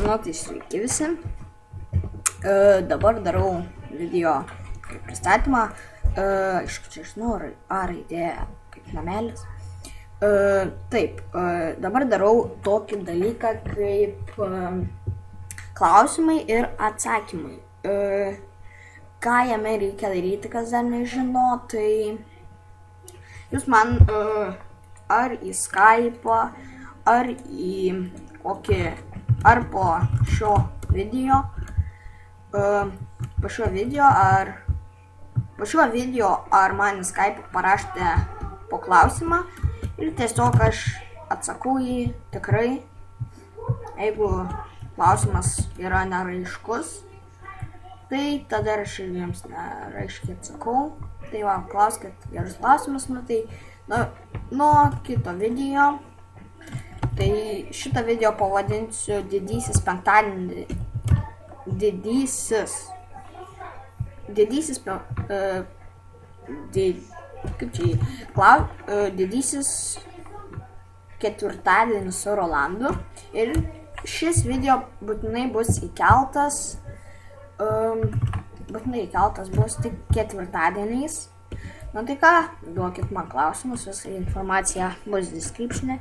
Nu, tai sveiki visi. Dabar darau video pristatymą. Aišku, čia žinau, A raidė kaip namelis. Taip, dabar darau tokį dalyką kaip klausimai ir atsakymai. Ką jame reikia daryti, kas dar nežino, tai jūs man ar į Skype'ą, ar į kokį, ar po šio video, ar man į Skype'ą parašėte po klausimą ir tiesiog aš atsakau jį tikrai, jeigu klausimas yra neraiškus, tai tada aš jums neraiškiai atsakau. Tai va, klauskit gerus klausimus, tai nuo kito video. Tai šitą video pavadinsiu Didysis penktadienis. Didysis ketvirtadienis su Rolandu. Ir šis video būtinai bus įkeltas. Bus tik ketvirtadieniais. Nu tai ką, duokit man klausimus, visa informacija bus description'e.